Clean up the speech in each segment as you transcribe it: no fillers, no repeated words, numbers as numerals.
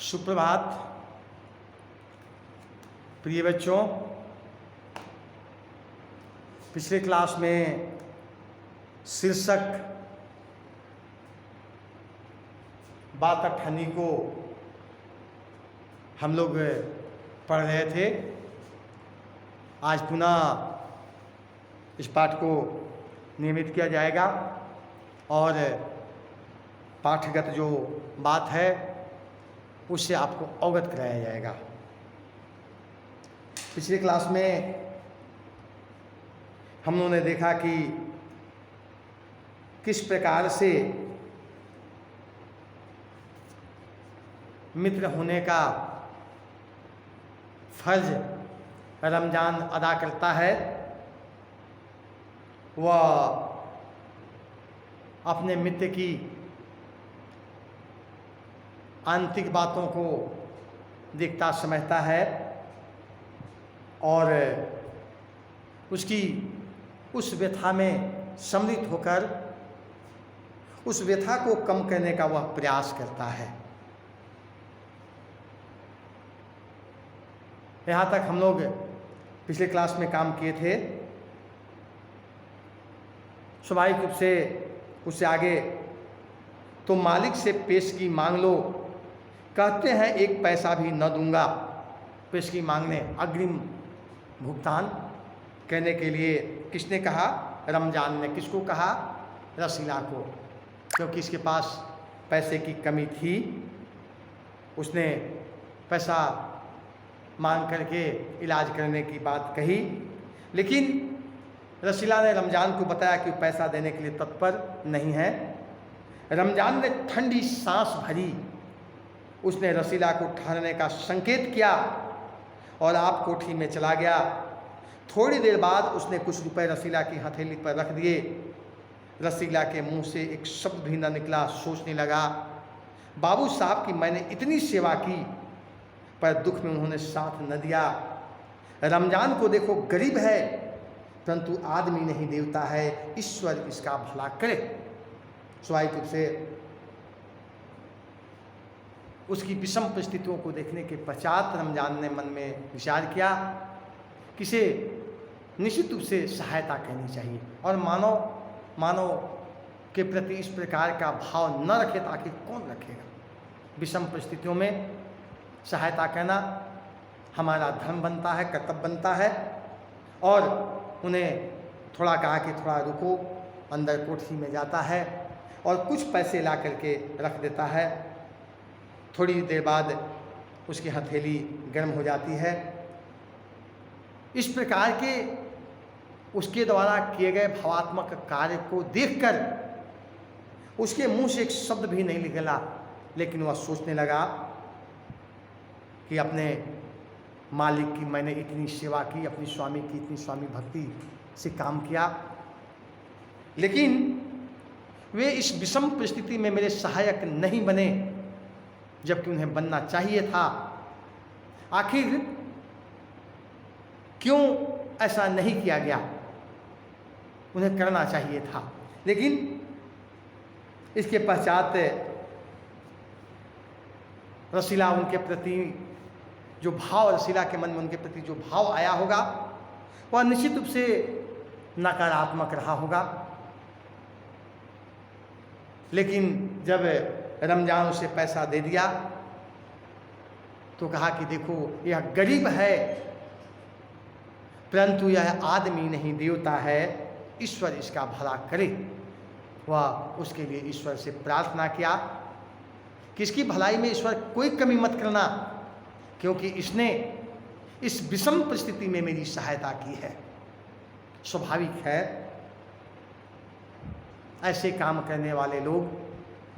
सुप्रभात प्रिय बच्चों। पिछले क्लास में शीर्षक बात अट्ठानी को हम लोग पढ़ रहे थे। आज पुनः इस पाठ को नियमित किया जाएगा और पाठगत जो बात है उससे आपको अवगत कराया जाएगा। पिछले क्लास में हम लोगों ने देखा कि किस प्रकार से मित्र होने का फर्ज रमजान अदा करता है। वह अपने मित्र की आंतरिक बातों को देखता समझता है और उसकी उस व्यथा में सम्मिलित होकर उस व्यथा को कम करने का वह प्रयास करता है। यहाँ तक हम लोग पिछले क्लास में काम किए थे। स्वाभाविक रूप से उससे आगे तो मालिक से पेशगी मांग लो, कहते हैं एक पैसा भी न दूंगा। पेशगी मांगने, अग्रिम भुगतान करने के लिए किसने कहा? रमजान ने। किसको कहा? रसीला को, क्योंकि इसके पास पैसे की कमी थी। उसने पैसा मांग करके इलाज करने की बात कही, लेकिन रसीला ने रमजान को बताया कि पैसा देने के लिए तत्पर नहीं है। रमजान ने ठंडी सांस भरी, उसने रसीला को ठहरने का संकेत किया और आप कोठी में चला गया। थोड़ी देर बाद उसने कुछ रुपए रसीला की हथेली पर रख दिए। रसीला के मुंह से एक शब्द भी न निकला। सोचने लगा, बाबू साहब की मैंने इतनी सेवा की पर दुख में उन्होंने साथ न दिया। रमजान को देखो गरीब है, परंतु आदमी नहीं देवता है, ईश्वर इसका भला करे। स्वाभाविक रूप से उसकी विषम परिस्थितियों को देखने के पश्चात रमजान ने मन में विचार किया कि इसे निश्चित रूप से सहायता करनी चाहिए और मानव के प्रति इस प्रकार का भाव न रखे ताकि कौन रखेगा। विषम परिस्थितियों में सहायता करना हमारा धर्म बनता है, कर्तव्य बनता है। और उन्हें थोड़ा कहा कि थोड़ा रुको। अंदर कोठी में जाता है और कुछ पैसे ला करके रख देता है। थोड़ी देर बाद उसकी हथेली गर्म हो जाती है। इस प्रकार के उसके द्वारा किए गए भावात्मक कार्य को देखकर उसके मुंह से एक शब्द भी नहीं निकला, लेकिन वह सोचने लगा कि अपने मालिक की मैंने इतनी सेवा की, अपनी स्वामी की इतनी स्वामी भक्ति से काम किया, लेकिन वे इस विषम परिस्थिति में मेरे सहायक नहीं बने जबकि उन्हें बनना चाहिए था। आखिर क्यों ऐसा नहीं किया गया? उन्हें करना चाहिए था। लेकिन इसके पश्चात रसीला उनके प्रति जो भाव, रसीला के मन में उनके प्रति जो भाव आया होगा वह निश्चित रूप से नकारात्मक रहा होगा। लेकिन जब रमजान उसे पैसा दे दिया तो कहा कि देखो यह गरीब है, परंतु यह आदमी नहीं देवता है, ईश्वर इसका भला करे। वह उसके लिए ईश्वर से प्रार्थना किया कि इसकी भलाई में ईश्वर कोई कमी मत करना, क्योंकि इसने इस विषम परिस्थिति में मेरी सहायता की है। स्वाभाविक है, ऐसे काम करने वाले लोग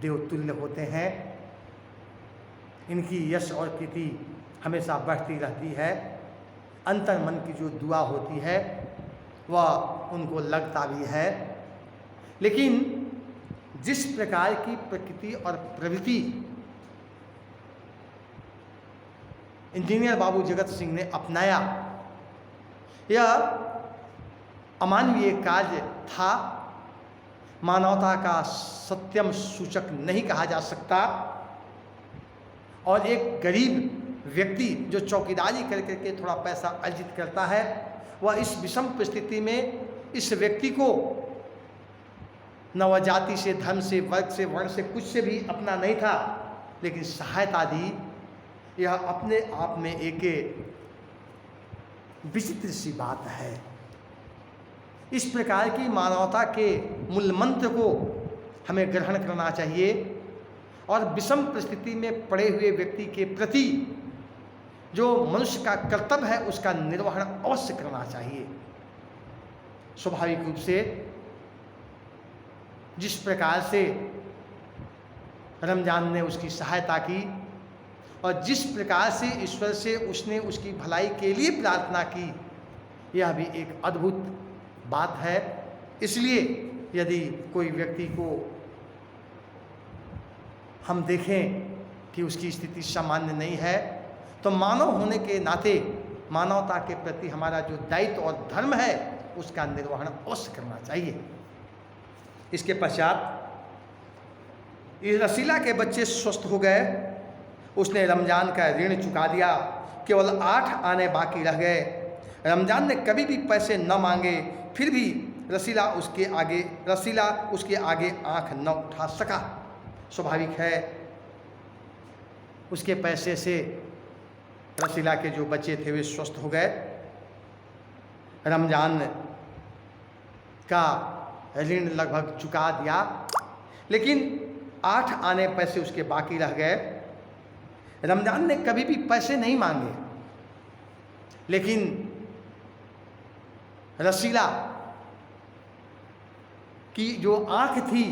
देवतुल्य होते हैं। इनकी यश और कीर्ति हमेशा बढ़ती रहती है। अंतर मन की जो दुआ होती है वह उनको लगता भी है। लेकिन जिस प्रकार की प्रकृति और प्रवृत्ति इंजीनियर बाबू जगत सिंह ने अपनाया, यह अमानवीय कार्य था। मानवता का सत्यम सूचक नहीं कहा जा सकता। और एक गरीब व्यक्ति जो चौकीदारी कर करके थोड़ा पैसा अर्जित करता है, वह इस विषम परिस्थिति में इस व्यक्ति को न वह जाति से, धर्म से, वर्ग से, वर्ण से, कुछ से भी अपना नहीं था, लेकिन सहायता दी। यह अपने आप में एक विचित्र सी बात है। इस प्रकार की मानवता के मूल मंत्र को हमें ग्रहण करना चाहिए और विषम परिस्थिति में पड़े हुए व्यक्ति के प्रति जो मनुष्य का कर्तव्य है उसका निर्वहन अवश्य करना चाहिए। स्वाभाविक रूप से जिस प्रकार से रमजान ने उसकी सहायता की और जिस प्रकार से ईश्वर से उसने उसकी भलाई के लिए प्रार्थना की, यह भी एक अद्भुत बात है। इसलिए यदि कोई व्यक्ति को हम देखें कि उसकी स्थिति सामान्य नहीं है, तो मानव होने के नाते मानवता के प्रति हमारा जो दायित्व और धर्म है उसका निर्वहन अवश्य करना चाहिए। इसके पश्चात इस रसीला के बच्चे स्वस्थ हो गए। उसने रमजान का ऋण चुका दिया, केवल 8 आने बाकी रह गए। रमजान ने कभी भी पैसे न मांगे, फिर भी रसीला उसके आगे आंख न उठा सका। स्वाभाविक है, उसके पैसे से रसीला के जो बच्चे थे वे स्वस्थ हो गए। रमजान का ऋण लगभग चुका दिया, लेकिन 8 आने पैसे उसके बाकी रह गए। रमजान ने कभी भी पैसे नहीं मांगे, लेकिन रसीला की जो आंख थी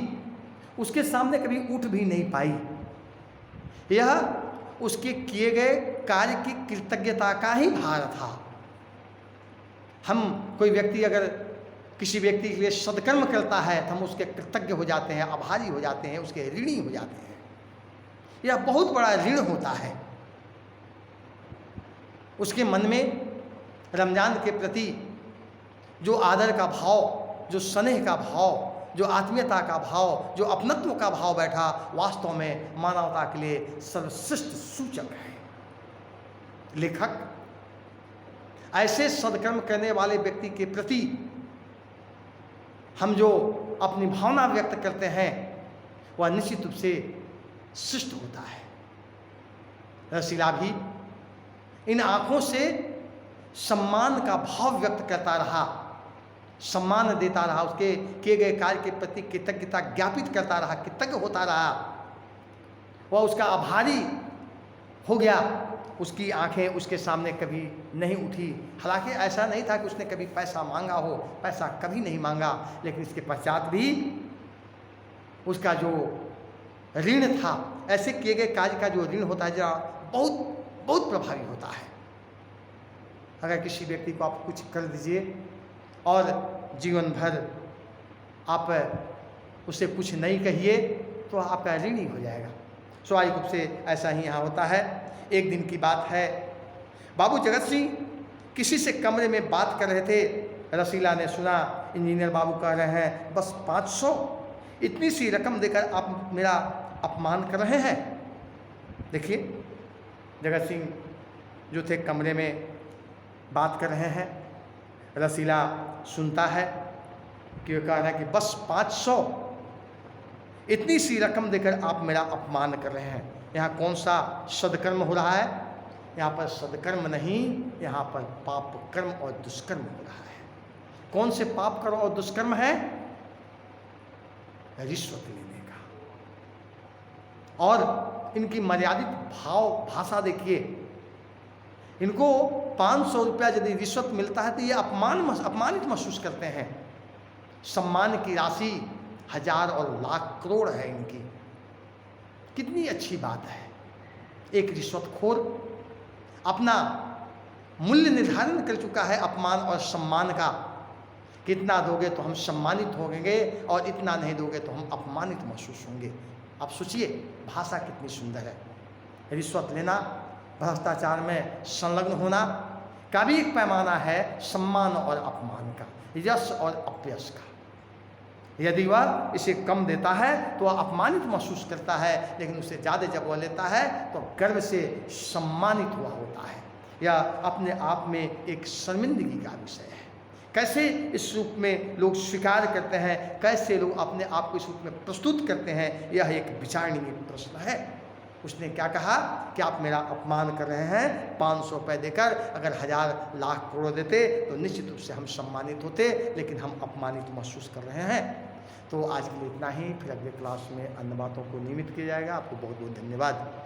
उसके सामने कभी उठ भी नहीं पाई। यह उसके किए गए कार्य की कृतज्ञता का ही भार था। हम कोई व्यक्ति अगर किसी व्यक्ति के लिए सदकर्म करता है तो हम उसके कृतज्ञ हो जाते हैं, आभारी हो जाते हैं, उसके ऋणी हो जाते हैं। यह बहुत बड़ा ऋण होता है। उसके मन में रमजान के प्रति जो आदर का भाव, जो स्नेह का भाव, जो आत्मीयता का भाव, जो अपनत्व का भाव बैठा, वास्तव में मानवता के लिए सर्वश्रेष्ठ सूचक है। लेखक ऐसे सदकर्म करने वाले व्यक्ति के प्रति हम जो अपनी भावना व्यक्त करते हैं वह निश्चित रूप से शिष्ट होता है। रसीला भी इन आँखों से सम्मान का भाव व्यक्त करता रहा, सम्मान देता रहा, उसके किए गए कार्य के प्रति कृतज्ञता ज्ञापित करता रहा, कृतज्ञ होता रहा। वह उसका आभारी हो गया। उसकी आंखें उसके सामने कभी नहीं उठी। हालांकि ऐसा नहीं था कि उसने कभी पैसा मांगा हो, पैसा कभी नहीं मांगा, लेकिन इसके पश्चात भी उसका जो ऋण था, ऐसे किए गए कार्य का जो ऋण होता है जरा बहुत बहुत प्रभावी होता है। अगर किसी व्यक्ति को आप कुछ कर दीजिए और जीवन भर आप उसे कुछ नहीं कहिए तो आपका ऋण ही हो जाएगा। स्वाभाविक रूप से ऐसा ही यहाँ होता है। एक दिन की बात है, बाबू जगत सिंह किसी से कमरे में बात कर रहे थे। रसीला ने सुना, इंजीनियर बाबू कह रहे हैं बस 500, इतनी सी रकम देकर आप मेरा अपमान कर रहे हैं। देखिए, जगत सिंह जो थे कमरे में बात कर रहे हैं। रसीला सुनता है कि वो कह रहा है कि बस 500, इतनी सी रकम देकर आप मेरा अपमान कर रहे हैं। यहाँ कौन सा सदकर्म हो रहा है? यहाँ पर सदकर्म नहीं, यहाँ पर पाप कर्म और दुष्कर्म हो रहा है। कौन से पाप कर्म और दुष्कर्म है? रिश्वत लेने का। और इनकी मर्यादित भाव भाषा देखिए। इनको 500 रुपया यदि रिश्वत मिलता है तो ये अपमानित महसूस करते हैं। सम्मान की राशि 1000 और लाख करोड़ है इनकी। कितनी अच्छी बात है। एक रिश्वतखोर अपना मूल्य निर्धारण कर चुका है अपमान और सम्मान का। कितना दोगे तो हम सम्मानित होंगे और इतना नहीं दोगे तो हम अपमानित महसूस होंगे। आप सोचिए, भाषा कितनी सुंदर है। रिश्वत लेना, भ्रष्टाचार में संलग्न होना का भी एक पैमाना है, सम्मान और अपमान का, यश और अपयश का। यदि वह इसे कम देता है तो वह अपमानित महसूस करता है, लेकिन उससे ज़्यादा जब वह लेता है तो गर्व से सम्मानित हुआ होता है। यह अपने आप में एक शर्मिंदगी का विषय है। कैसे इस रूप में लोग स्वीकार करते हैं, कैसे लोग अपने आप को इस रूप में प्रस्तुत करते हैं, यह एक विचारणीय प्रश्न है। उसने क्या कहा कि आप मेरा अपमान कर रहे हैं, 500 रुपये देकर अगर 1000 लाख करोड़ देते तो निश्चित रूप से हम सम्मानित होते, लेकिन हम अपमानित महसूस कर रहे हैं। तो आज के लिए इतना ही, फिर अगले क्लास में अन्य बातों को नियमित किया जाएगा। आपको बहुत बहुत धन्यवाद।